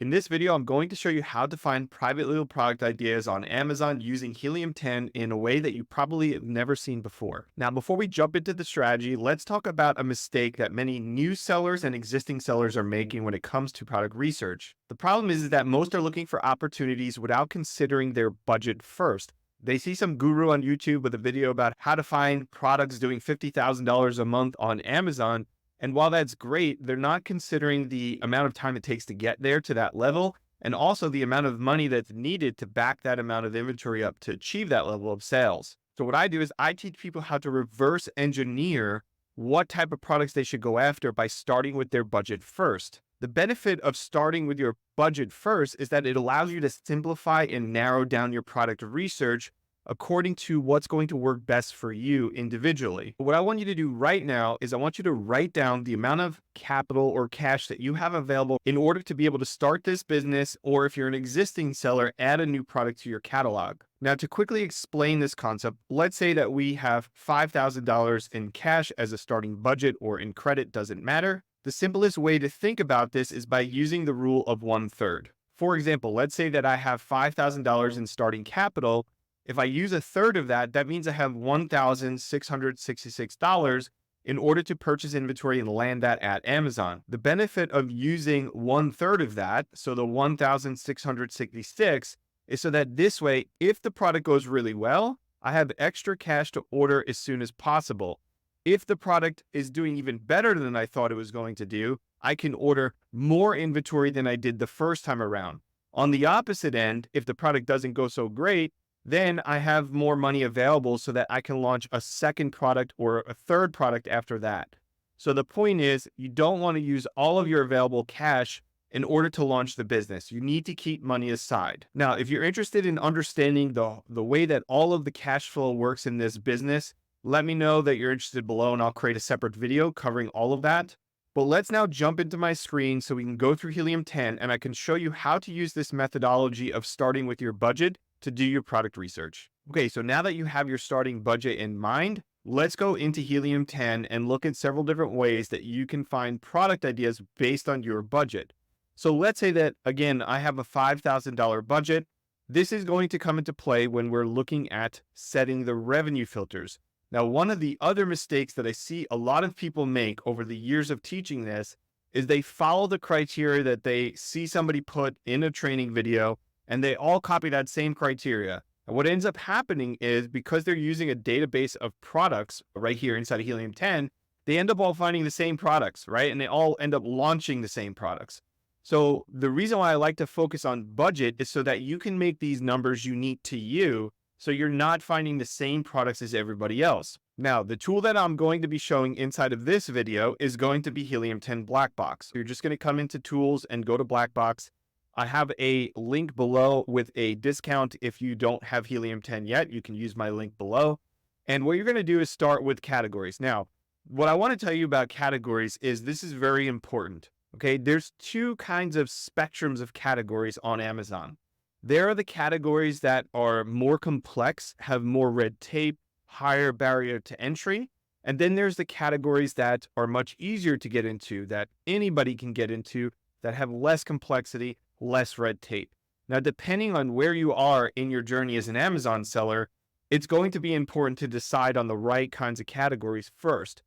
In this video, I'm going to show you how to find private label product ideas on Amazon using Helium 10 in a way that you probably have never seen before. Now, before we jump into the strategy, let's talk about a mistake that many new sellers and existing sellers are making when it comes to product research. The problem is that most are looking for opportunities without considering their budget first. They see some guru on YouTube with a video about how to find products doing $50,000 a month on Amazon. And while that's great, they're not considering the amount of time it takes to get there to that level, and also the amount of money that's needed to back that amount of inventory up to achieve that level of sales. So what I do is I teach people how to reverse engineer what type of products they should go after by starting with their budget first. The benefit of starting with your budget first is that it allows you to simplify and narrow down your product research according to what's going to work best for you individually. What I want you to do right now is I want you to write down the amount of capital or cash that you have available in order to be able to start this business, or if you're an existing seller, add a new product to your catalog. Now, to quickly explain this concept, let's say that we have $5,000 in cash as a starting budget, or in credit, doesn't matter. The simplest way to think about this is by using the rule of 1/3. For example, let's say that I have $5,000 in starting capital. If I use a third of that, that means I have $1,666 in order to purchase inventory and land that at Amazon. The benefit of using 1/3 of that, so the 1,666, is so that this way, if the product goes really well, I have extra cash to order as soon as possible. If the product is doing even better than I thought it was going to do, I can order more inventory than I did the first time around. On the opposite end, if the product doesn't go so great, then I have more money available so that I can launch a second product or a third product after that. So the point is, you don't want to use all of your available cash in order to launch the business. You need to keep money aside. Now, if you're interested in understanding the way that all of the cash flow works in this business, let me know that you're interested below and I'll create a separate video covering all of that. But let's now jump into my screen so we can go through Helium 10 and I can show you how to use this methodology of starting with your budget to do your product research. Okay, so now that you have your starting budget in mind, let's go into Helium 10 and look at several different ways that you can find product ideas based on your budget. So let's say that, again, I have a $5,000 budget. This is going to come into play when we're looking at setting the revenue filters. Now, one of the other mistakes that I see a lot of people make over the years of teaching this is they follow the criteria that they see somebody put in a training video, and they all copy that same criteria. And what ends up happening is, because they're using a database of products right here inside of Helium 10, they end up all finding the same products, right? And they all end up launching the same products. So the reason why I like to focus on budget is so that you can make these numbers unique to you, so you're not finding the same products as everybody else. Now, the tool that I'm going to be showing inside of this video is going to be Helium 10 Black Box. You're just going to come into Tools and go to Black Box. I have a link below with a discount. If you don't have Helium 10 yet, you can use my link below. And what you're going to do is start with categories. Now, what I want to tell you about categories is this is very important. Okay, there's two kinds of spectrums of categories on Amazon. There are the categories that are more complex, have more red tape, higher barrier to entry. And then there's the categories that are much easier to get into, that anybody can get into, that have less complexity, less red tape. Now, depending on where you are in your journey as an Amazon seller, it's going to be important to decide on the right kinds of categories first.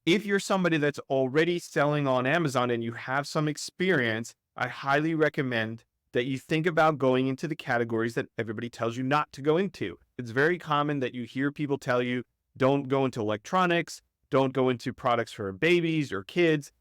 If you're somebody that's already selling on Amazon and you have some experience, I highly recommend that you think about going into the categories that everybody tells you not to go into. It's very common that you hear people tell you, don't go into electronics, don't go into products for babies or kids,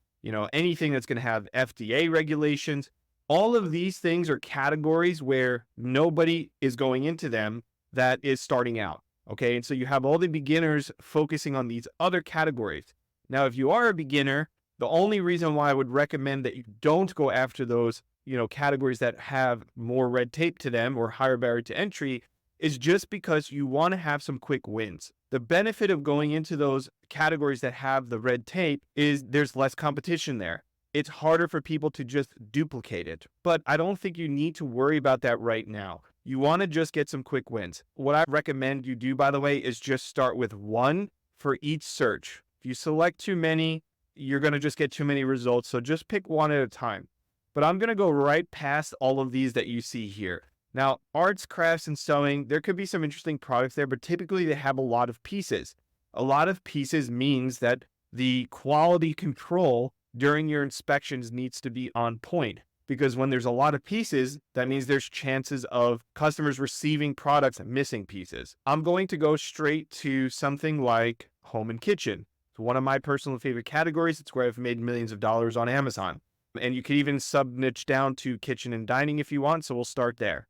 anything that's going to have FDA regulations. All of these things are categories where nobody is going into them that is starting out. Okay. And so you have all the beginners focusing on these other categories. Now, if you are a beginner, the only reason why I would recommend that you don't go after those, categories that have more red tape to them or higher barrier to entry is just because you want to have some quick wins. The benefit of going into those categories that have the red tape is there's less competition there. It's harder for people to just duplicate it. But I don't think you need to worry about that right now. You want to just get some quick wins. What I recommend you do, by the way, is just start with one for each search. If you select too many, you're going to just get too many results. So just pick one at a time. but I'm going to go right past all of these that you see here. Now, arts, crafts, and sewing, there could be some interesting products there, but typically they have a lot of pieces. A lot of pieces means that the quality control during your inspections needs to be on point, because when there's a lot of pieces, that means there's chances of customers receiving products and missing pieces. I'm going to go straight to something like home and kitchen. It's one of my personal favorite categories. It's where I've made millions of dollars on Amazon. And you could even sub niche down to kitchen and dining if you want. So we'll start there.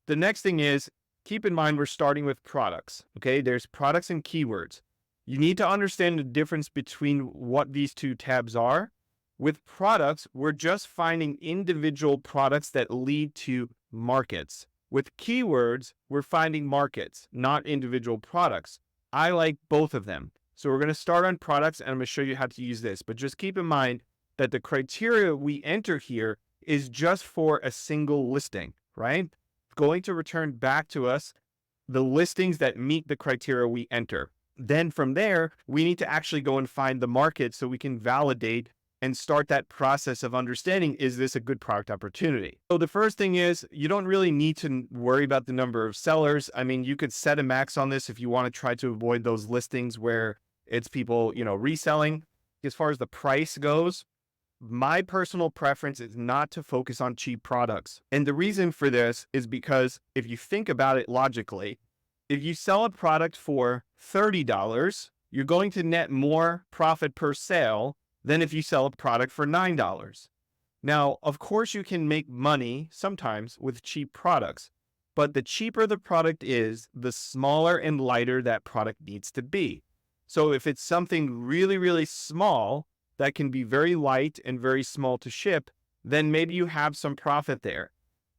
The next thing is, keep in mind, we're starting with products. Okay. There's products and keywords. You need to understand the difference between what these two tabs are. With products, we're just finding individual products that lead to markets. With keywords, we're finding markets, not individual products. I like both of them. So we're going to start on products, and I'm going to show you how to use this. But just keep in mind that the criteria we enter here is just for a single listing, right? It's going to return back to us the listings that meet the criteria we enter. Then from there, we need to actually go and find the market so we can validate and start that process of understanding, is this a good product opportunity? So the first thing is, you don't really need to worry about the number of sellers. I mean, you could set a max on this if you want to try to avoid those listings where it's people, reselling. As far as the price goes, my personal preference is not to focus on cheap products. And the reason for this is because if you think about it logically, if you sell a product for $30, you're going to net more profit per sale than if you sell a product for $9. Now, of course, you can make money sometimes with cheap products, but the cheaper the product is, the smaller and lighter that product needs to be. So if it's something really, really small that can be very light and very small to ship, then maybe you have some profit there.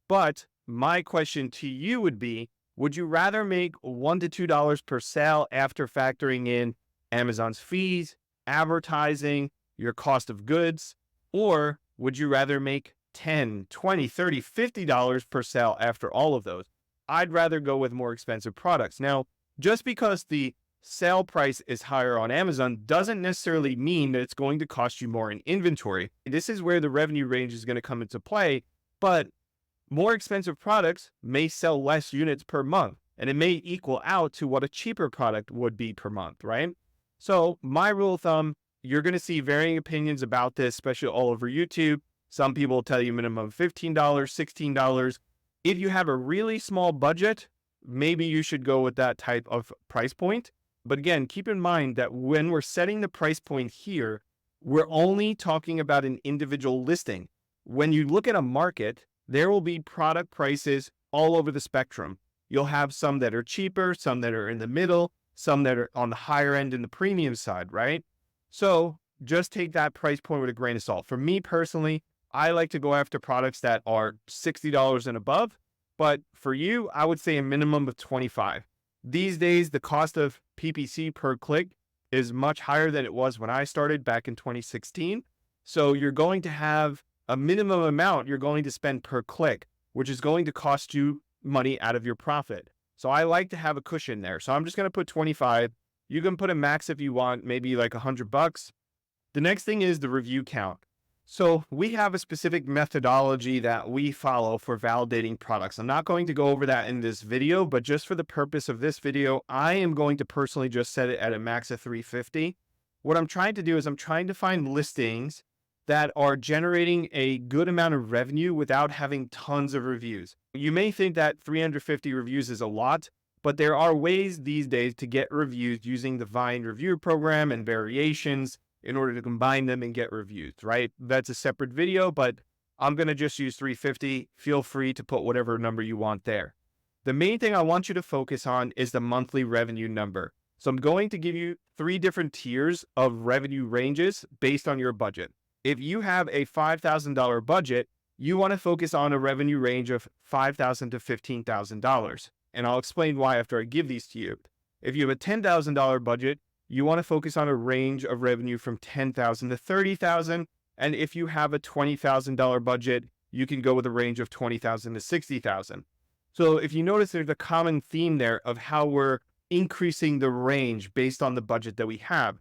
But my question to you would be, would you rather make $1 to $2 per sale after factoring in Amazon's fees, advertising, your cost of goods, or would you rather make $10, $20, $30, $50 per sale after all of those? I'd rather go with more expensive products. Now, just because the sale price is higher on Amazon doesn't necessarily mean that it's going to cost you more in inventory. This is where the revenue range is going to come into play, but more expensive products may sell less units per month, and it may equal out to what a cheaper product would be per month, right? So my rule of thumb, you're going to see varying opinions about this, especially all over YouTube. Some people will tell you minimum $15, $16. If you have a really small budget, maybe you should go with that type of price point. But again, keep in mind that when we're setting the price point here, we're only talking about an individual listing. When you look at a market, there will be product prices all over the spectrum. You'll have some that are cheaper, some that are in the middle, some that are on the higher end in the premium side, right? So just take that price point with a grain of salt. For me personally, I like to go after products that are $60 and above, but for you, I would say a minimum of $25. These days, the cost of PPC per click is much higher than it was when I started back in 2016. So you're going to have a minimum amount you're going to spend per click, which is going to cost you money out of your profit. So I like to have a cushion there. So I'm just going to put 25. You can put a max if you want, maybe like $100. The next thing is the review count. So we have a specific methodology that we follow for validating products. I'm not going to go over that in this video, but just for the purpose of this video, I am going to personally just set it at a max of 350. What I'm trying to do is I'm trying to find listings that are generating a good amount of revenue without having tons of reviews. You may think that 350 reviews is a lot, but there are ways these days to get reviews using the Vine review program and variations in order to combine them and get reviews, right? That's a separate video, but I'm going to just use 350. Feel free to put whatever number you want there. The main thing I want you to focus on is the monthly revenue number. So I'm going to give you 3 different tiers of revenue ranges based on your budget. If you have a $5,000 budget, you want to focus on a revenue range of $5,000 to $15,000. And I'll explain why after I give these to you. If you have a $10,000 budget, you want to focus on a range of revenue from $10,000 to $30,000. And if you have a $20,000 budget, you can go with a range of $20,000 to $60,000. So if you notice, there's a common theme there of how we're increasing the range based on the budget that we have.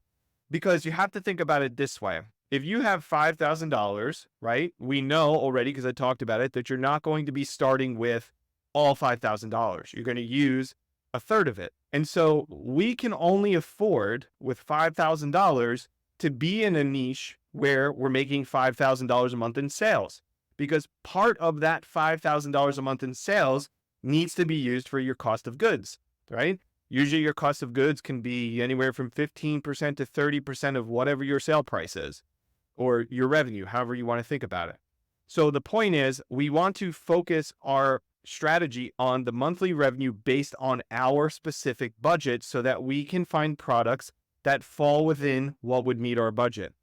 Because you have to think about it this way. if you have $5,000, right? We know already, because I talked about it, that you're not going to be starting with all $5,000. You're going to use a third of it. And so we can only afford with $5,000 to be in a niche where we're making $5,000 a month in sales, because part of that $5,000 a month in sales needs to be used for your cost of goods, right? Usually your cost of goods can be anywhere from 15% to 30% of whatever your sale price is, or your revenue, however you want to think about it. So the point is, we want to focus our strategy on the monthly revenue based on our specific budget so that we can find products that fall within what would meet our budget.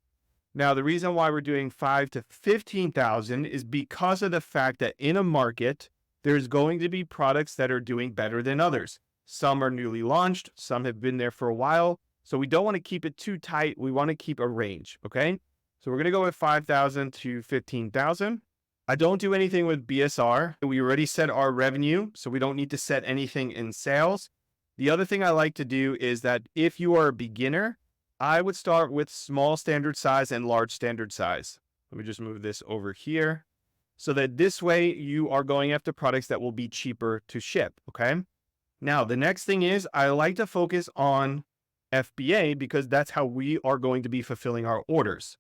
Now, the reason why we're doing 5 to 15,000 is because of the fact that in a market, there's going to be products that are doing better than others. Some are newly launched, some have been there for a while. So we don't want to keep it too tight. We want to keep a range, okay? So we're going to go with 5,000 to 15,000. I don't do anything with BSR. We already set our revenue, so we don't need to set anything in sales. The other thing I like to do is that if you are a beginner, I would start with small standard size and large standard size. Let me just move this over here so that this way you are going after products that will be cheaper to ship, okay? Now, the next thing is I like to focus on FBA because that's how we are going to be fulfilling our orders.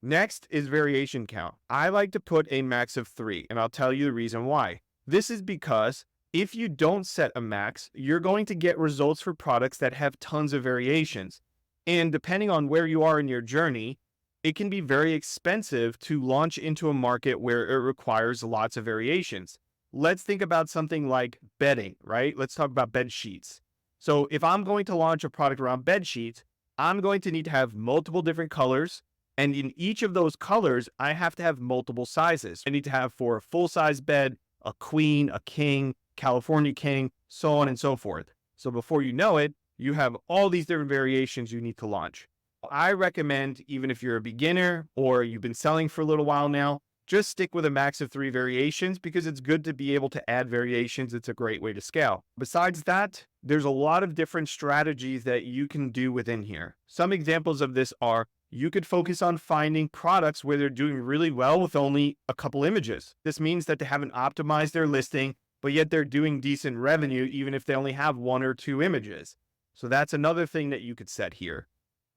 Next is variation count. I like to put a max of 3, and I'll tell you the reason why. This is because if you don't set a max, you're going to get results for products that have tons of variations. And depending on where you are in your journey, it can be very expensive to launch into a market where it requires lots of variations. Let's think about something like bedding, right? Let's talk about bed sheets. So if I'm going to launch a product around bed sheets, I'm going to need to have multiple different colors. And in each of those colors, I have to have multiple sizes. I need to have for a full-size bed, a queen, a king, California king, so on and so forth. So before you know it, you have all these different variations you need to launch. I recommend, even if you're a beginner or you've been selling for a little while now, just stick with a max of 3 variations because it's good to be able to add variations. It's a great way to scale. Besides that, there's a lot of different strategies that you can do within here. Some examples of this are you could focus on finding products where they're doing really well with only a couple images. This means that they haven't optimized their listing, but yet they're doing decent revenue even if they only have 1 or 2 images. So that's another thing that you could set here.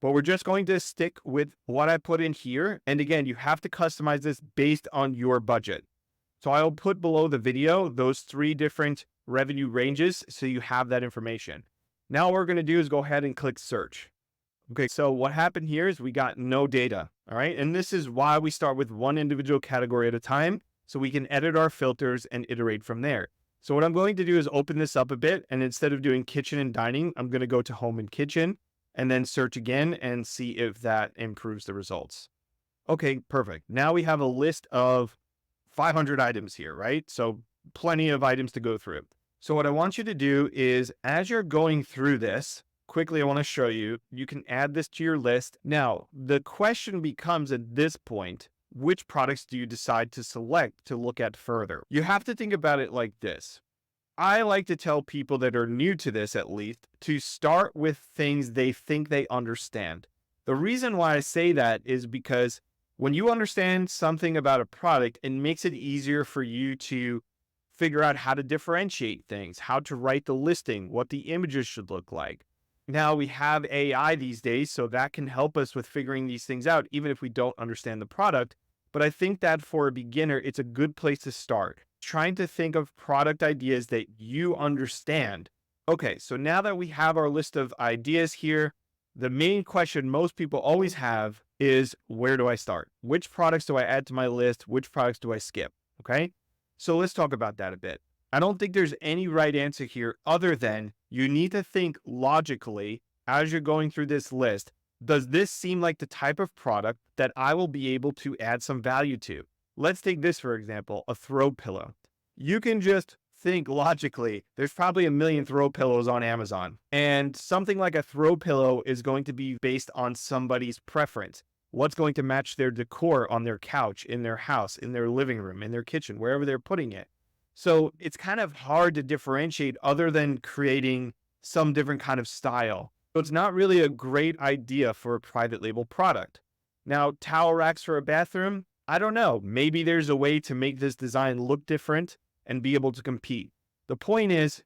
But we're just going to stick with what I put in here. And again, you have to customize this based on your budget. So I'll put below the video those 3 different revenue ranges so you have that information. Now what we're going to do is go ahead and click search. Okay, so what happened here is we got no data, all right? And this is why we start with one individual category at a time so we can edit our filters and iterate from there. So what I'm going to do is open this up a bit, and instead of doing kitchen and dining, I'm going to go to home and kitchen and then search again and see if that improves the results. Okay, perfect. Now we have a list of 500 items here, right? So plenty of items to go through. So what I want you to do is, as you're going through this, quickly, I want to show you, you can add this to your list. Now, the question becomes at this point, which products do you decide to select to look at further? You have to think about it like this. I like to tell people that are new to this, at least, to start with things they think they understand. The reason why I say that is because when you understand something about a product, it makes it easier for you to figure out how to differentiate things, how to write the listing, what the images should look like. Now we have AI these days, so that can help us with figuring these things out, even if we don't understand the product. But I think that for a beginner, it's a good place to start. Trying to think of product ideas that you understand. Okay, so now that we have our list of ideas here, the main question most people always have is, where do I start? Which products do I add to my list? Which products do I skip? Okay, so let's talk about that a bit. I don't think there's any right answer here other than you need to think logically as you're going through this list. Does this seem like the type of product that I will be able to add some value to? Let's take this, for example, a throw pillow. You can just think logically, there's probably a million throw pillows on Amazon, and something like a throw pillow is going to be based on somebody's preference. What's going to match their decor on their couch, in their house, in their living room, in their kitchen, wherever they're putting it. So it's kind of hard to differentiate other than creating some different kind of style. So it's not really a great idea for a private label product. Now, towel racks for a bathroom, I don't know. Maybe there's a way to make this design look different and be able to compete. The point is,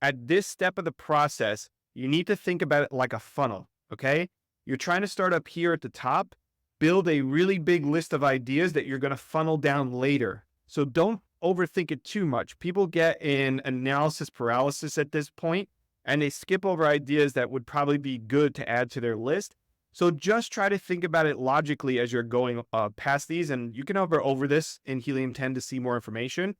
at this step of the process, you need to think about it like a funnel, okay? You're trying to start up here at the top, build a really big list of ideas that you're going to funnel down later. So don't overthink it too much. People get in analysis paralysis at this point, and they skip over ideas that would probably be good to add to their list. So just try to think about it logically as you're going past these, and you can hover over this in Helium 10 to see more information.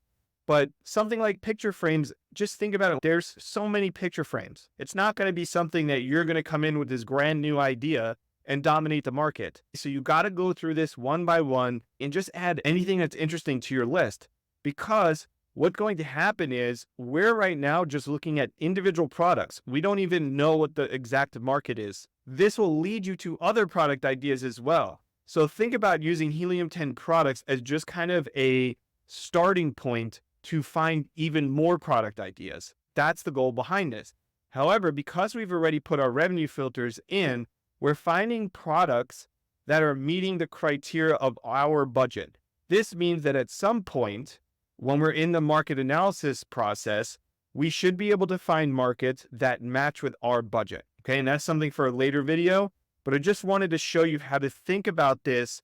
But something like picture frames, just think about it. There's so many picture frames. It's not going to be something that you're going to come in with this brand new idea and dominate the market. So you got to go through this one by one and just add anything that's interesting to your list, because what's going to happen is we're right now just looking at individual products. We don't even know what the exact market is. This will lead you to other product ideas as well. So think about using Helium 10 products as just kind of a starting point to find even more product ideas. That's the goal behind this. However, because we've already put our revenue filters in, we're finding products that are meeting the criteria of our budget. This means that at some point, when we're in the market analysis process, we should be able to find markets that match with our budget. Okay, and that's something for a later video, but I just wanted to show you how to think about this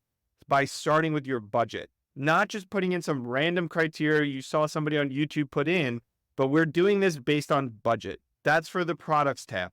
by starting with your budget. Not just putting in some random criteria you saw somebody on YouTube put in, but we're doing this based on budget. That's for the products tab.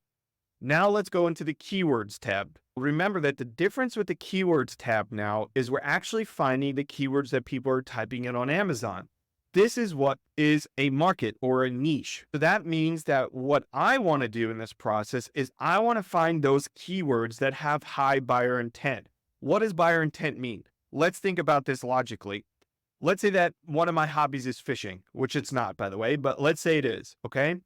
Now let's go into the keywords tab. Remember that the difference with the keywords tab now is we're actually finding the keywords that people are typing in on Amazon. This is what is a market or a niche. So that means that what I want to do in this process is I want to find those keywords that have high buyer intent. What does buyer intent mean? Let's think about this logically. Let's say that one of my hobbies is fishing, which it's not, by the way, but let's say it is, okay?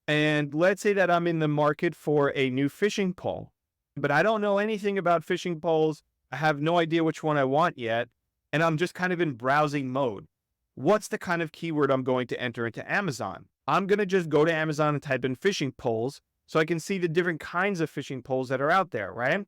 And let's say that I'm in the market for a new fishing pole, but I don't know anything about fishing poles. I have no idea which one I want yet, and I'm just kind of in browsing mode. What's the kind of keyword I'm going to enter into Amazon? I'm going to just go to Amazon and type in fishing poles so I can see the different kinds of fishing poles that are out there, right?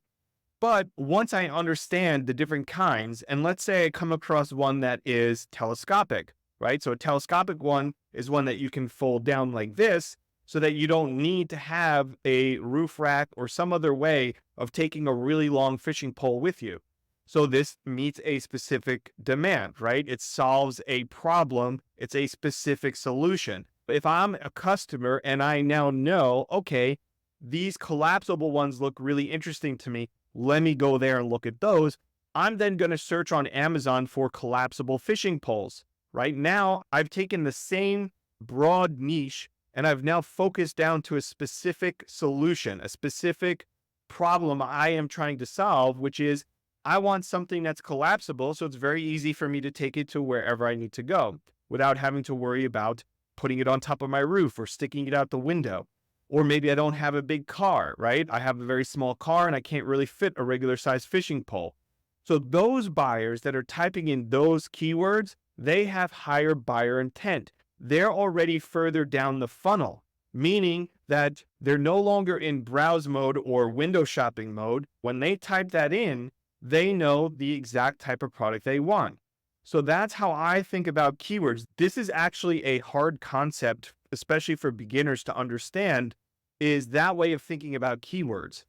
But once I understand the different kinds, and let's say I come across one that is telescopic, right? So a telescopic one is one that you can fold down like this so that you don't need to have a roof rack or some other way of taking a really long fishing pole with you. So this meets a specific demand, right? It solves a problem. It's a specific solution. If I'm a customer and I now know, okay, these collapsible ones look really interesting to me, let me go there and look at those. I'm then going to search on Amazon for collapsible fishing poles. Right now, I've taken the same broad niche and I've now focused down to a specific solution, a specific problem I am trying to solve, which is I want something that's collapsible, so it's very easy for me to take it to wherever I need to go without having to worry about putting it on top of my roof or sticking it out the window. Or maybe I don't have a big car, right? I have a very small car and I can't really fit a regular size fishing pole. So those buyers that are typing in those keywords, they have higher buyer intent. They're already further down the funnel, meaning that they're no longer in browse mode or window shopping mode. When they type that in, they know the exact type of product they want. So that's how I think about keywords. This is actually a hard concept, especially for beginners to understand, is that way of thinking about keywords.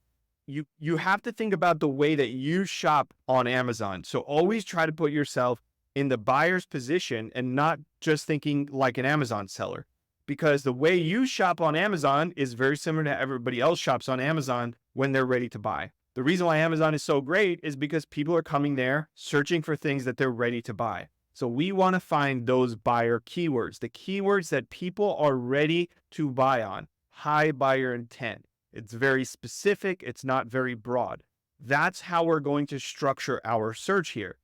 You have to think about the way that you shop on Amazon. So always try to put yourself in the buyer's position and not just thinking like an Amazon seller, because the way you shop on Amazon is very similar to everybody else shops on Amazon when they're ready to buy. The reason why Amazon is so great is because people are coming there searching for things that they're ready to buy. So we want to find those buyer keywords, the keywords that people are ready to buy on. High buyer intent. It's very specific. It's not very broad. That's how we're going to structure our search here.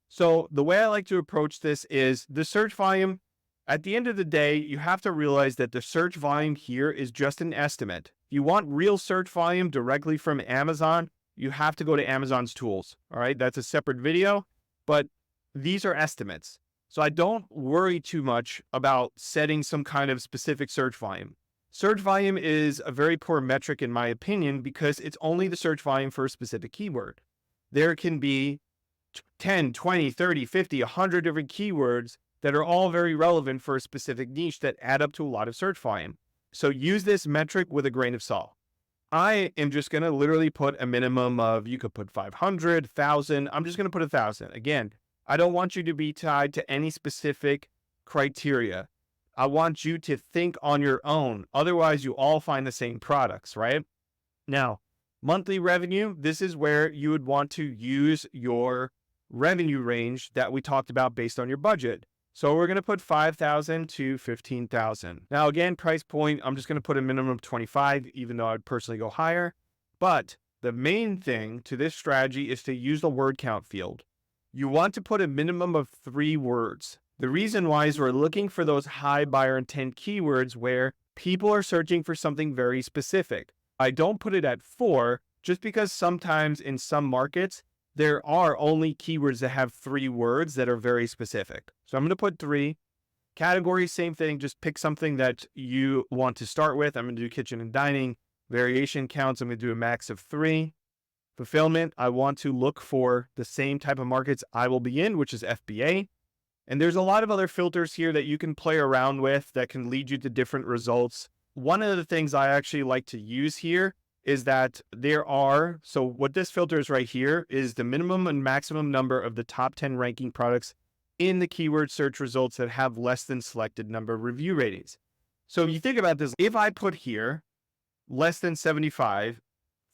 So the way I like to approach this is the search volume. At the end of the day, you have to realize that the search volume here is just an estimate. If you want real search volume directly from Amazon, you have to go to Amazon's tools. All right. That's a separate video, but these are estimates. So I don't worry too much about setting some kind of specific search volume. Search volume is a very poor metric in my opinion, because it's only the search volume for a specific keyword. There can be 10, 20, 30, 50, 100 different keywords that are all very relevant for a specific niche that add up to a lot of search volume. So use this metric with a grain of salt. I am just going to literally put a minimum of, you could put 500, 1,000. I'm just going to put 1,000. Again, I don't want you to be tied to any specific criteria. I want you to think on your own. Otherwise, you all find the same products, right? Now, monthly revenue, this is where you would want to use your revenue range that we talked about based on your budget. So we're going to put 5,000 to 15,000. Now, again, price point, I'm just going to put a minimum of 25, even though I'd personally go higher. But the main thing to this strategy is to use the word count field. You want to put a minimum of 3 words. The reason why is we're looking for those high buyer intent keywords where people are searching for something very specific. I don't put it at 4 just because sometimes in some markets, there are only keywords that have 3 words that are very specific. So I'm going to put 3. Category, same thing. Just pick something that you want to start with. I'm going to do kitchen and dining. Variation counts, I'm going to do a max of 3. Fulfillment, I want to look for the same type of markets I will be in, which is FBA. And there's a lot of other filters here that you can play around with that can lead you to different results. One of the things I actually like to use here is that so what this filter is right here is the minimum and maximum number of the top 10 ranking products in the keyword search results that have less than selected number of review ratings. So if you think about this, if I put here less than 75,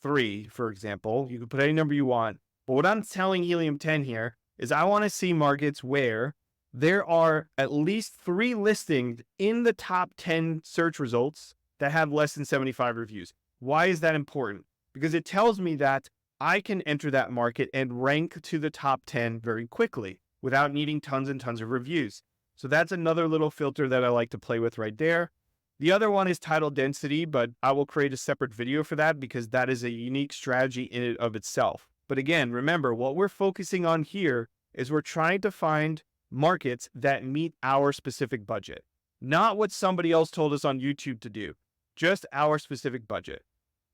3, for example, you can put any number you want. But what I'm telling Helium 10 here is I want to see markets where there are at least 3 listings in the top 10 search results that have less than 75 reviews. Why is that important? Because it tells me that I can enter that market and rank to the top 10 very quickly without needing tons and tons of reviews. So that's another little filter that I like to play with right there. The other one is title density, but I will create a separate video for that because that is a unique strategy in and of itself. But again, remember, what we're focusing on here is we're trying to find markets that meet our specific budget, not what somebody else told us on YouTube to do, just our specific budget.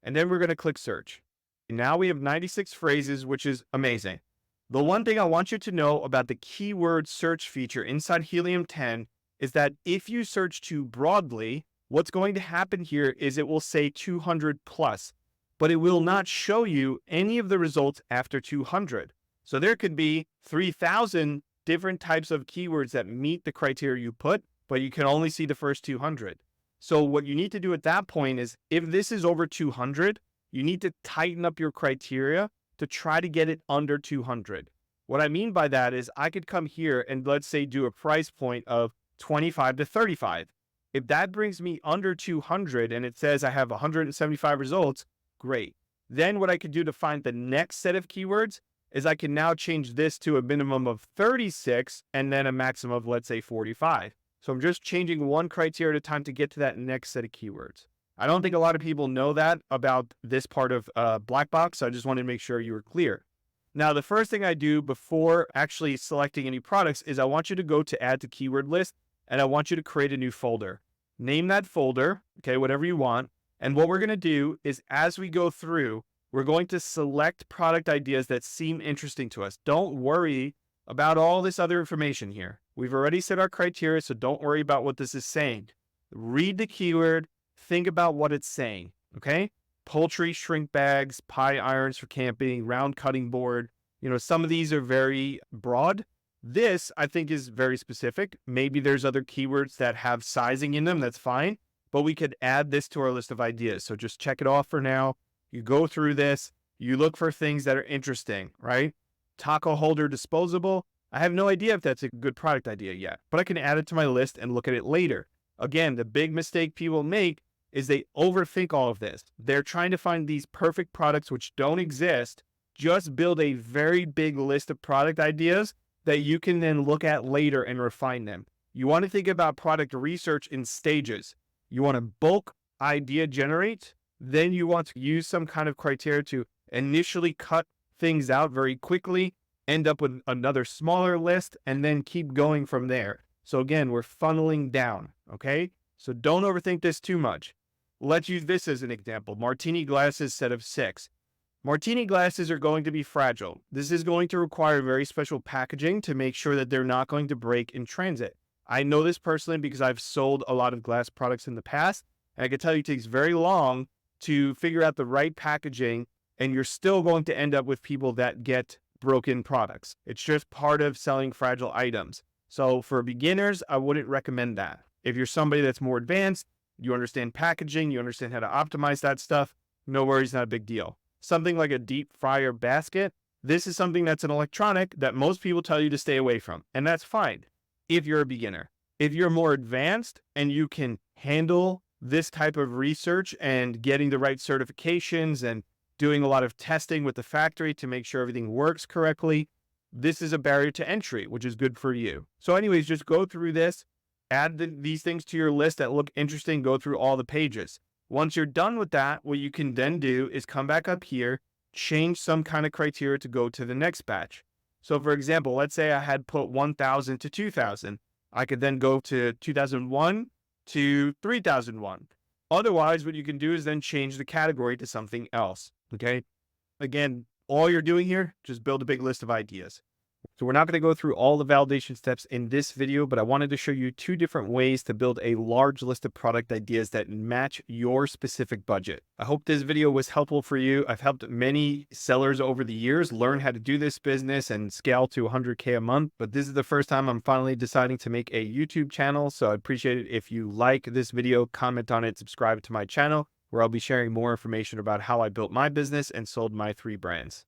And then we're going to click search. Now we have 96 phrases, which is amazing. The one thing I want you to know about the keyword search feature inside Helium 10 is that if you search too broadly, what's going to happen here is it will say 200 plus, but it will not show you any of the results after 200. So there could be 3,000 different types of keywords that meet the criteria you put, but you can only see the first 200. So what you need to do at that point is if this is over 200, you need to tighten up your criteria to try to get it under 200. What I mean by that is I could come here and let's say do a price point of 25 to 35. If that brings me under 200 and it says I have 175 results, great. Then what I could do to find the next set of keywords is I can now change this to a minimum of 36 and then a maximum of, let's say, 45. So I'm just changing one criteria at a time to get to that next set of keywords. I don't think a lot of people know that about this part of Black Box. So I just wanted to make sure you were clear. Now, the first thing I do before actually selecting any products is I want you to go to add to keyword list and I want you to create a new folder. Name that folder, okay, whatever you want. And what we're going to do is as we go through, we're going to select product ideas that seem interesting to us. Don't worry about all this other information here. We've already set our criteria, so don't worry about what this is saying. Read the keyword, think about what it's saying, okay? Poultry, shrink bags, pie irons for camping, round cutting board. You know, some of these are very broad. This, I think, is very specific. Maybe there's other keywords that have sizing in them, that's fine. But we could add this to our list of ideas. So just check it off for now. You go through this, you look for things that are interesting, right? Taco holder disposable. I have no idea if that's a good product idea yet, but I can add it to my list and look at it later. Again, the big mistake people make is they overthink all of this. They're trying to find these perfect products which don't exist. Just build a very big list of product ideas that you can then look at later and refine them. You want to think about product research in stages. You want to bulk idea generate, then you want to use some kind of criteria to initially cut things out very quickly, end up with another smaller list, and then keep going from there. So again, we're funneling down, okay? So don't overthink this too much. Let's use this as an example. Martini glasses set of 6. Martini glasses are going to be fragile. This is going to require very special packaging to make sure that they're not going to break in transit. I know this personally because I've sold a lot of glass products in the past, and I can tell you it takes very long to figure out the right packaging, and you're still going to end up with people that get broken products. It's just part of selling fragile items. So for beginners, I wouldn't recommend that. If you're somebody that's more advanced, you understand packaging, you understand how to optimize that stuff, no worries, not a big deal. Something like a deep fryer basket, this is something that's an electronic that most people tell you to stay away from, and that's fine if you're a beginner. If you're more advanced and you can handle this type of research and getting the right certifications and doing a lot of testing with the factory to make sure everything works correctly, this is a barrier to entry, which is good for you. So anyways, just go through this, add these things to your list that look interesting, go through all the pages. Once you're done with that, what you can then do is come back up here, change some kind of criteria to go to the next batch. So for example, let's say I had put 1000 to 2000. I could then go to 2001 to 3001. Otherwise, what you can do is then change the category to something else. Okay. Again, all you're doing here, just build a big list of ideas. So we're not going to go through all the validation steps in this video, but I wanted to show you 2 different ways to build a large list of product ideas that match your specific budget. I hope this video was helpful for you. I've helped many sellers over the years learn how to do this business and scale to 100K a month, but this is the first time I'm finally deciding to make a YouTube channel. So I'd appreciate it if you like this video, comment on it, subscribe to my channel, where I'll be sharing more information about how I built my business and sold my 3 brands.